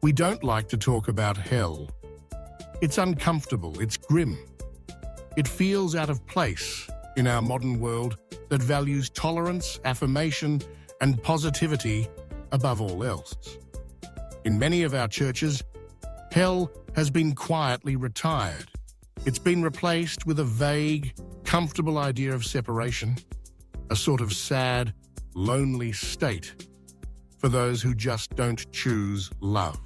We don't like to talk about hell. It's uncomfortable, it's grim. It feels out of place in our modern world that values tolerance, affirmation, and positivity above all else. In many of our churches, hell has been quietly retired. It's been replaced with a vague, comfortable idea of separation, a sort of sad, lonely state for those who just don't choose love.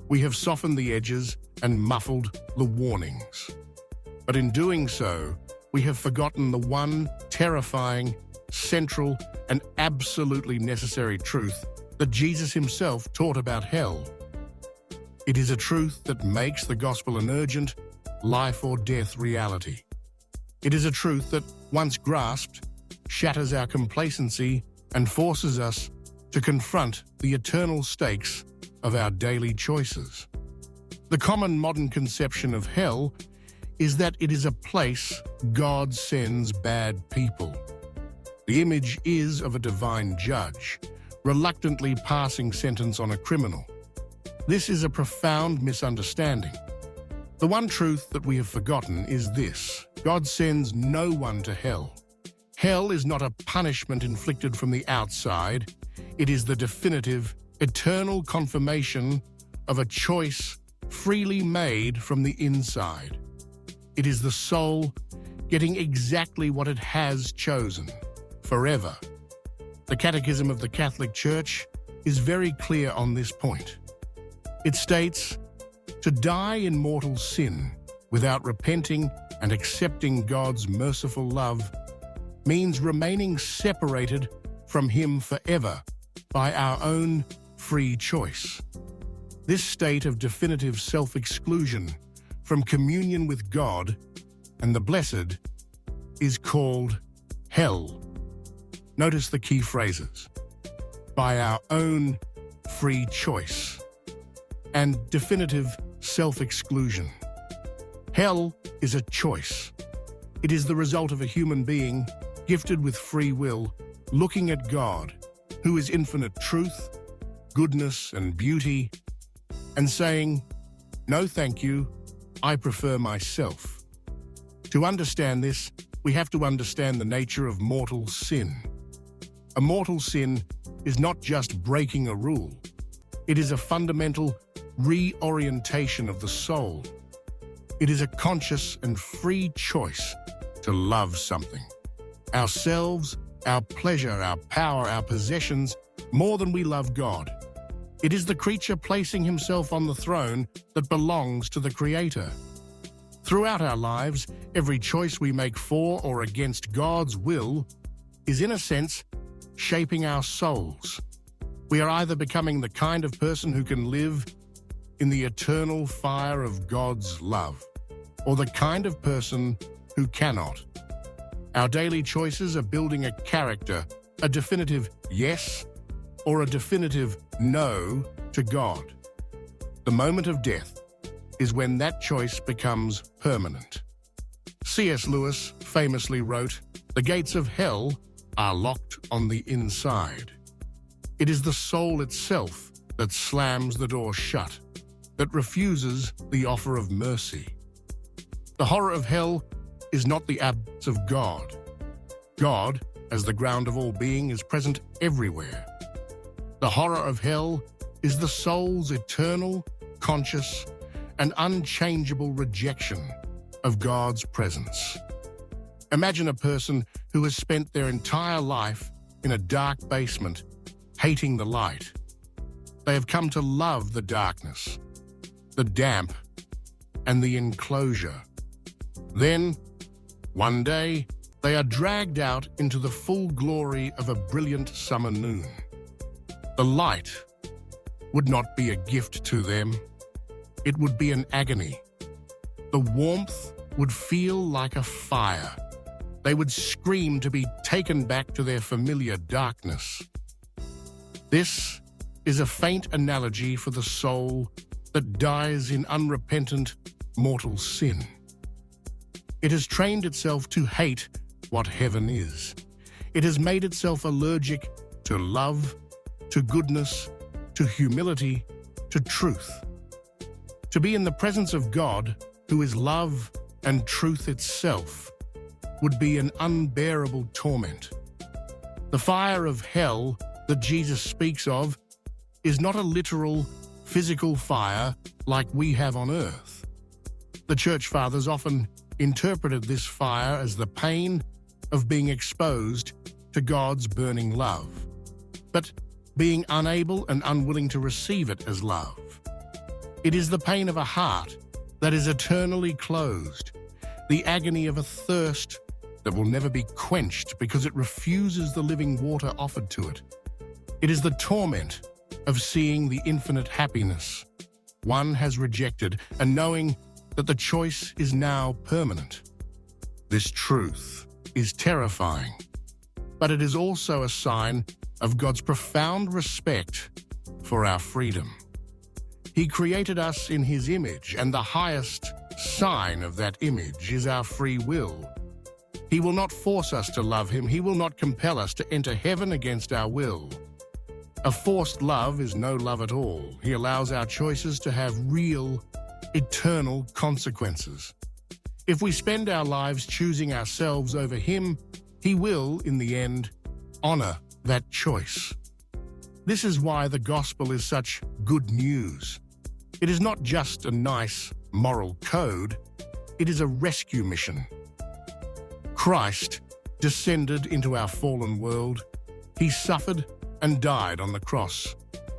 We have softened the edges and muffled the warnings. But in doing so, we have forgotten the one terrifying, central, and absolutely necessary truth that Jesus himself taught about hell. It is a truth that makes the gospel an urgent, life or death reality. It is a truth that, once grasped, shatters our complacency and forces us to confront the eternal stakes of our daily choices. The common modern conception of hell is that it is a place God sends bad people. The image is of a divine judge, reluctantly passing sentence on a criminal. This is a profound misunderstanding. The one truth that we have forgotten is this: God sends no one to hell. Hell is not a punishment inflicted from the outside. It is the definitive, eternal confirmation of a choice freely made from the inside. It is the soul getting exactly what it has chosen, forever. The Catechism of the Catholic Church is very clear on this point. It states, "To die in mortal sin without repenting and accepting God's merciful love means remaining separated from Him forever by our own free choice." This state of definitive self-exclusion from communion with God and the blessed is called hell. Notice the key phrases: by our own free choice and definitive self-exclusion. Hell is a choice. It is the result of a human being gifted with free will, looking at God, who is infinite truth, goodness, and beauty, and saying, "No, thank you, I prefer myself." To understand this, we have to understand the nature of mortal sin. A mortal sin is not just breaking a rule. It is a fundamental reorientation of the soul. It is a conscious and free choice to love something, ourselves, our pleasure, our power, our possessions, more than we love God. It is the creature placing himself on the throne that belongs to the Creator. Throughout our lives, every choice we make for or against God's will is, in a sense, shaping our souls. We are either becoming the kind of person who can live in the eternal fire of God's love, or the kind of person who cannot. Our daily choices are building a character, a definitive yes or a definitive no to God. The moment of death is when that choice becomes permanent. C.S. Lewis famously wrote, "The gates of hell are locked on the inside." It is the soul itself that slams the door shut, that refuses the offer of mercy. The horror of hell is not the absence of God. God, as the ground of all being, is present everywhere. The horror of hell is the soul's eternal, conscious, and unchangeable rejection of God's presence. Imagine a person who has spent their entire life in a dark basement, hating the light. They have come to love the darkness, the damp, and the enclosure. Then, one day, they are dragged out into the full glory of a brilliant summer noon. The light would not be a gift to them. It would be an agony. The warmth would feel like a fire. They would scream to be taken back to their familiar darkness. This is a faint analogy for the soul that dies in unrepentant mortal sin. It has trained itself to hate what heaven is. It has made itself allergic to love, to goodness, to humility, to truth. To be in the presence of God, who is love and truth itself, would be an unbearable torment. The fire of hell that Jesus speaks of is not a literal, physical fire like we have on earth. The Church Fathers often interpreted this fire as the pain of being exposed to God's burning love, but being unable and unwilling to receive it as love. It is the pain of a heart that is eternally closed, the agony of a thirst that will never be quenched because it refuses the living water offered to it. It is the torment of seeing the infinite happiness one has rejected and knowing that the choice is now permanent. This truth is terrifying, but it is also a sign of God's profound respect for our freedom. He created us in His image, and the highest sign of that image is our free will. He will not force us to love Him. He will not compel us to enter heaven against our will. A forced love is no love at all. He allows our choices to have real, eternal consequences. If we spend our lives choosing ourselves over Him, He will, in the end, honor that choice. This is why the gospel is such good news. It is not just a nice moral code, it is a rescue mission. Christ descended into our fallen world. He suffered and died on the cross,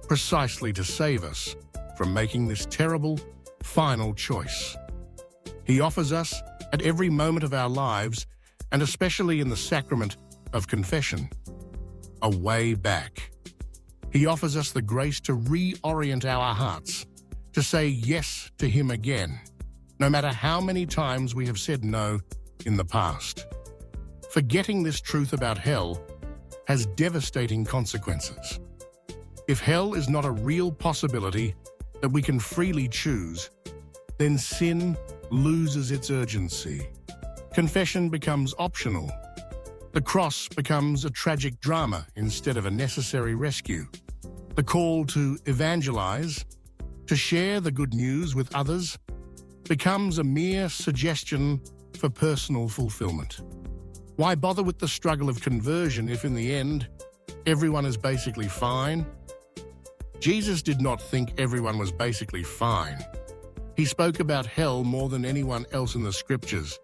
precisely to save us from making this terrible, final choice. He offers us, at every moment of our lives, and especially in the sacrament of confession, a way back. He offers us the grace to reorient our hearts, to say yes to Him again, no matter how many times we have said no in the past. Forgetting this truth about hell has devastating consequences. If hell is not a real possibility that we can freely choose, then sin loses its urgency. Confession becomes optional. The cross becomes a tragic drama instead of a necessary rescue. The call to evangelize, to share the good news with others, becomes a mere suggestion for personal fulfillment. Why bother with the struggle of conversion if in the end, everyone is basically fine? Jesus did not think everyone was basically fine. He spoke about hell more than anyone else in the scriptures.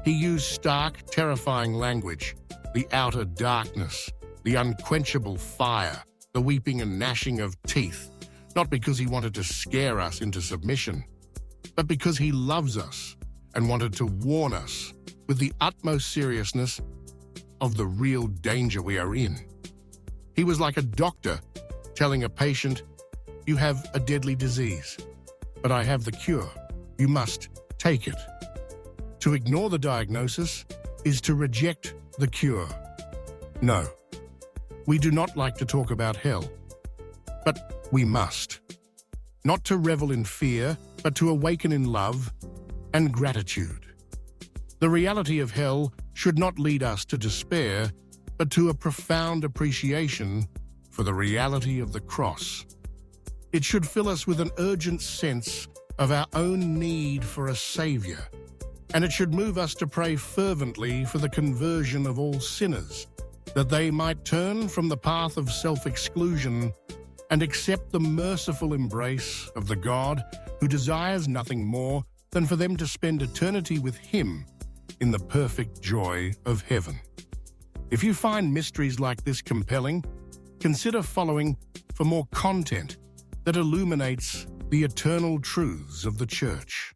He used stark, terrifying language, the outer darkness, the unquenchable fire, the weeping and gnashing of teeth, not because He wanted to scare us into submission, but because He loves us and wanted to warn us with the utmost seriousness of the real danger we are in. He was like a doctor telling a patient, "You have a deadly disease, but I have the cure. You must take it." To ignore the diagnosis is to reject the cure. No, we do not like to talk about hell, but we must. Not to revel in fear, but to awaken in love and gratitude. The reality of hell should not lead us to despair, but to a profound appreciation for the reality of the cross. It should fill us with an urgent sense of our own need for a Savior, and it should move us to pray fervently for the conversion of all sinners, that they might turn from the path of self-exclusion and accept the merciful embrace of the God who desires nothing more than for them to spend eternity with Him in the perfect joy of heaven. If you find mysteries like this compelling, consider following for more content that illuminates the eternal truths of the Church.